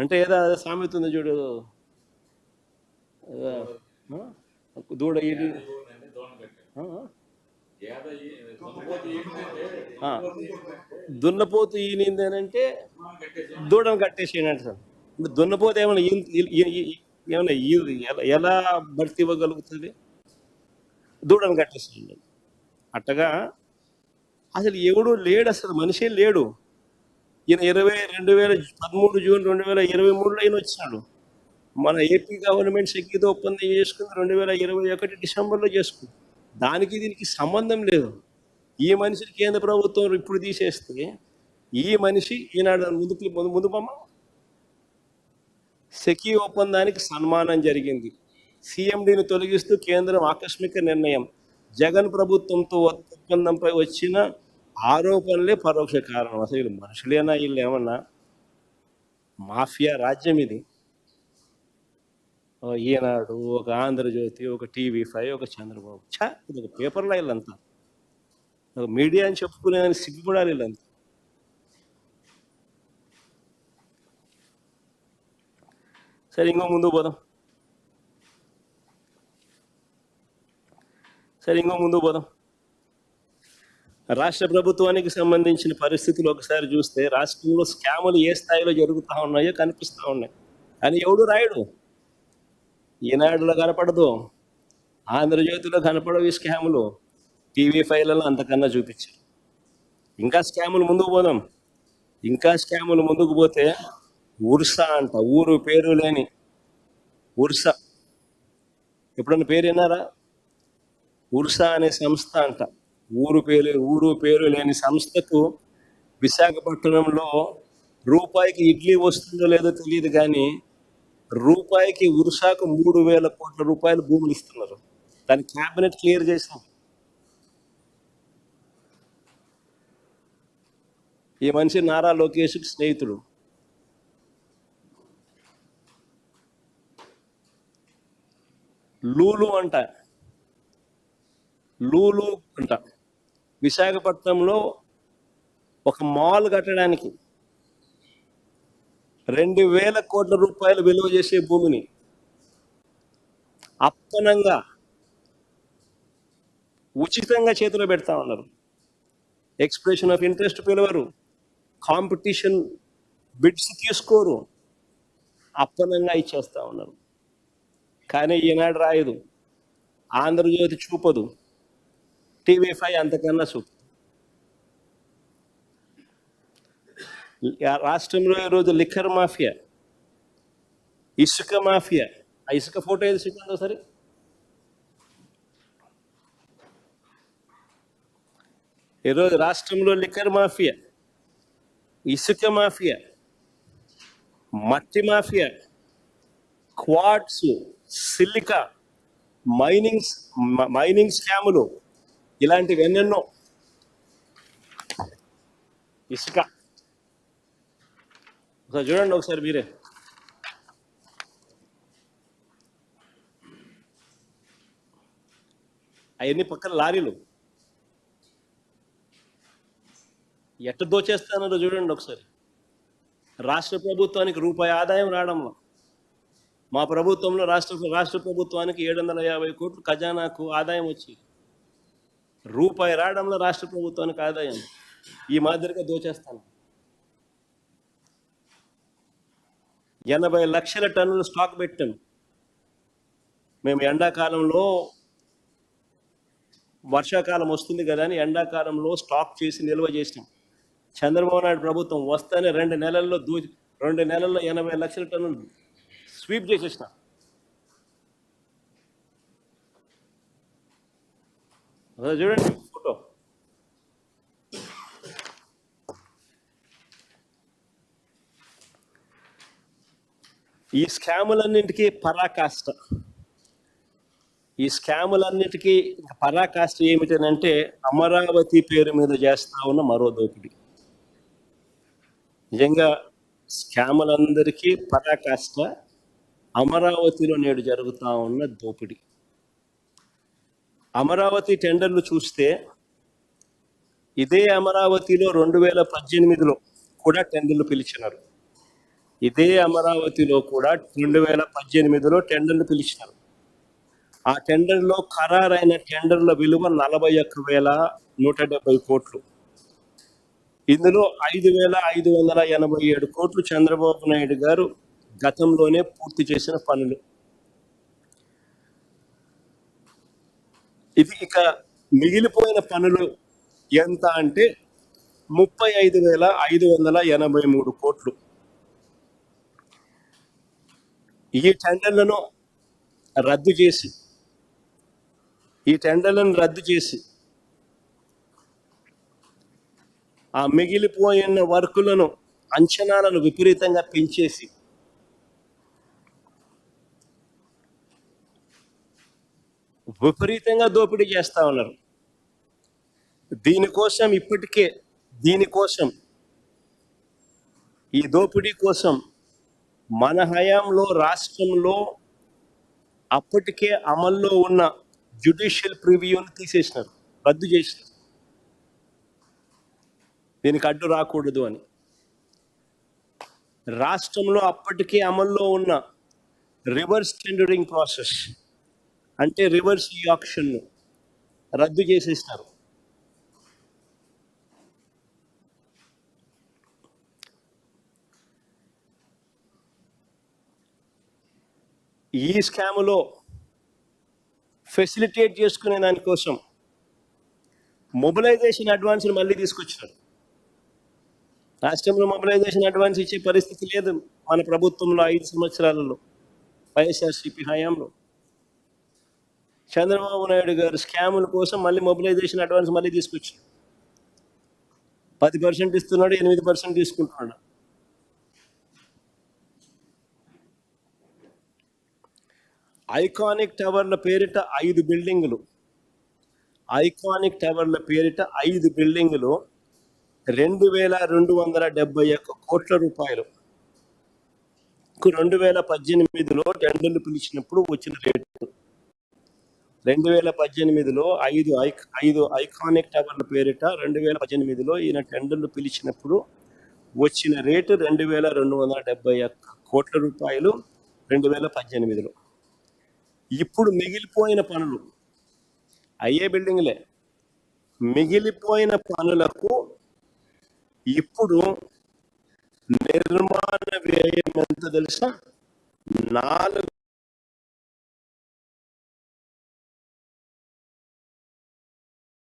అంటే ఏదో సామెత ఉంది చూడు, దూడ ఈడి దున్నపోతు ఈనింది అని అంటే దూడను కట్టేసేయండి సార్. దున్నపోతు ఏమైనా ఎలా భర్తీ ఇవ్వగలుగుతుంది? దూడను కట్టేసేయండి. అట్టగా అసలు ఎవడు లేడు, అసలు మనిషే లేడు. ఈయన 2013 జూన్ 2023లో ఈయన వచ్చినాడు. మన ఏపీ గవర్నమెంట్ శక్తితో ఒప్పందం చేసుకుంది 2021 డిసెంబర్లో చేసుకుంది. దానికి దీనికి సంబంధం లేదు. ఈ మనిషిని కేంద్ర ప్రభుత్వం ఇప్పుడు తీసేస్తే ఈ మనిషి ఈనాడు ముందు బొమ్మ సెకీ ఒప్పందానికి సన్మానం జరిగింది. సిఎండిని తొలగిస్తూ కేంద్రం ఆకస్మిక నిర్ణయం. జగన్ ప్రభుత్వంతో ఒప్పందంపై వచ్చిన ఆరోపణలే పరోక్ష కారణం. అసలు మనుషులేనా వీళ్ళు? ఏమన్నా మాఫియా రాజ్యం ఇది. ఈనాడు, ఒక ఆంధ్రజ్యోతి, ఒక TV5, ఒక చంద్రబాబు. ఇది ఒక పేపర్లో వీళ్ళంతా ఒక మీడియా అని చెప్పుకునే సిగ్గుపడాలి వీళ్ళంతా. సరే, ఇంకో ముందుకు పోదాం. రాష్ట్ర ప్రభుత్వానికి సంబంధించిన పరిస్థితులు ఒకసారి చూస్తే రాష్ట్రంలో స్కాములు ఏ స్థాయిలో జరుగుతూ ఉన్నాయో కనిపిస్తూ ఉన్నాయి. కానీ ఎవడు రాయడు. ఈనాడులో కనపడదు, ఆంధ్రజ్యోతిలో కనపడవు ఈ స్కాములు. TV5లలో అంతకన్నా చూపించారు. ఇంకా స్కాములు ముందుకు పోతే ఉర్సా అంట, ఊరు పేరు లేని ఉర్సా. ఎప్పుడన్నా పేరు విన్నారా? ఉర్సా అనే సంస్థ అంట. ఊరు పేరు లేని సంస్థకు విశాఖపట్నంలో రూపాయికి ఇడ్లీ వస్తుందో లేదో తెలియదు, కానీ రూపాయికి ఉర్సాకు 3,000 కోట్ల రూపాయలు భూములు ఇస్తున్నారు. దాని క్యాబినెట్ క్లియర్ చేసాం. ఈ మనిషి నారా లోకేష్కి స్నేహితుడు. లూలు అంట విశాఖపట్నంలో ఒక మాల్ కట్టడానికి 2,000 కోట్ల రూపాయలు విలువ చేసే భూమిని అప్పనంగా ఉచితంగా చేతిలో పెడతా ఉన్నారు. ఎక్స్ప్రెషన్ ఆఫ్ ఇంట్రెస్ట్ పిలవరు, కాంపిటీషన్ బిడ్స్ తీసుకోరు, అప్పనంగా ఇచ్చేస్తా ఉన్నారు. కానీ ఈనాడు రాయదు, ఆంధ్రజ్యోతి చూపదు, TV5 అంతకన్నా చూపు. రాష్ట్రంలో ఈరోజు లిక్కర్ మాఫియా, ఇసుక మాఫియా. ఆ ఇసుక ఫోటో ఏది చూడండి సరే. ఈరోజు రాష్ట్రంలో లిక్కర్ మాఫియా, ఇసుక మాఫియా, మట్టి మాఫియా, క్వార్ట్స్, సిలికా, మైనింగ్ స్కాములు, ఇలాంటివి ఎన్నెన్నో. ఇసుక ఒకసారి చూడండి, ఒకసారి మీరే. అవన్నీ పక్కన లారీలు ఎట్ట దోచేస్తానో చూడండి ఒకసారి. రాష్ట్ర ప్రభుత్వానికి రూపాయి ఆదాయం రావడంలో, మా ప్రభుత్వంలో రాష్ట్ర ప్రభుత్వానికి 750 కోట్లు ఖజానాకు ఆదాయం వచ్చి రూపాయి రావడంలో రాష్ట్ర ప్రభుత్వానికి ఆదాయం ఈ మాదిరిగా దోచేస్తాను. 80 లక్షల టన్నులు స్టాక్ పెట్టాం మేము. ఎండాకాలంలో, వర్షాకాలం వస్తుంది కదా అని ఎండాకాలంలో స్టాక్ చేసి నిల్వ చేసినాం. చంద్రబాబు నాయుడు ప్రభుత్వం వస్తేనే 2 నెలల్లో 80 లక్షల టన్నులు స్వీప్ చేసేసిన. చూడండి ఫోటో. ఈ స్కాములన్నింటికీ పరాకాష్ట ఏమిటనంటే అమరావతి పేరు మీద చేస్తా ఉన్న మరో దోపిడీ. నిజంగా స్కాములందరికీ పరాకాష్ట అమరావతిలో నేడు జరుగుతూ ఉన్న దోపిడీ. అమరావతి టెండర్లు చూస్తే ఇదే అమరావతిలో 2018లో కూడా టెండర్లు పిలిచినారు. ఇదే అమరావతిలో కూడా 2018లో టెండర్లు పిలిచినారు. ఆ టెండర్లో ఖరారైన టెండర్ల విలువ 41,170 కోట్లు. ఇందులో 5,587 కోట్లు చంద్రబాబు నాయుడు గారు గతంలోనే పూర్తి చేసిన పనులు. ఇది ఇక మిగిలిపోయిన పనులు ఎంత అంటే 35,583 కోట్లు. ఈ టెండర్లను రద్దు చేసి ఆ మిగిలిపోయిన వర్కులను అంచనాలను విపరీతంగా పెంచేసి విపరీతంగా దోపిడీ చేస్తా ఉన్నారు. ఈ దోపిడీ కోసం మన హయాంలో రాష్ట్రంలో అప్పటికే అమల్లో ఉన్న జ్యుడిషియల్ ప్రివ్యూని తీసేసినారు, రద్దు చేసినారు. దీనికి అడ్డు రాకూడదు అని రాష్ట్రంలో అప్పటికే అమల్లో ఉన్న రివర్స్ టెండరింగ్ ప్రాసెస్ అంటే రివర్స్ ఆక్షన్ రద్దు చేసేసినారు. ఈ స్కాములో ఫెసిలిటేట్ చేసుకునే దానికోసం మొబిలైజేషన్ అడ్వాన్స్ని మళ్ళీ తీసుకొచ్చినారు. రాష్ట్రంలో మొబిలైజేషన్ అడ్వాన్స్ ఇచ్చే పరిస్థితి లేదు మన ప్రభుత్వంలో 5 సంవత్సరాలలో వైఎస్ఆర్సీపీ హయాంలో. చంద్రబాబు నాయుడు గారు స్కాముల కోసం మళ్ళీ మొబిలైజేషన్ అడ్వాన్స్ మళ్ళీ తీసుకొచ్చారు. 10% ఇస్తున్నాడు, 8% తీసుకుంటున్నాడు. ఐకానిక్ టవర్ల పేరిట 5 బిల్డింగులు 2,271 కోట్ల రూపాయలు 2018లో టెండర్లు పిలిచినప్పుడు వచ్చిన రేటు. 2018లో 5 ఐకానిక్ టవర్ల పేరిట 2018లో ఈయన టెండర్లు పిలిచినప్పుడు వచ్చిన రేటు 2,271 కోట్ల రూపాయలు 2018లో. ఇప్పుడు మిగిలిపోయిన పనులు అయ్యే బిల్డింగ్లే. మిగిలిపోయిన పనులకు ఇప్పుడు నిర్మాణ వ్యయం ఎంత తెలుసా? 4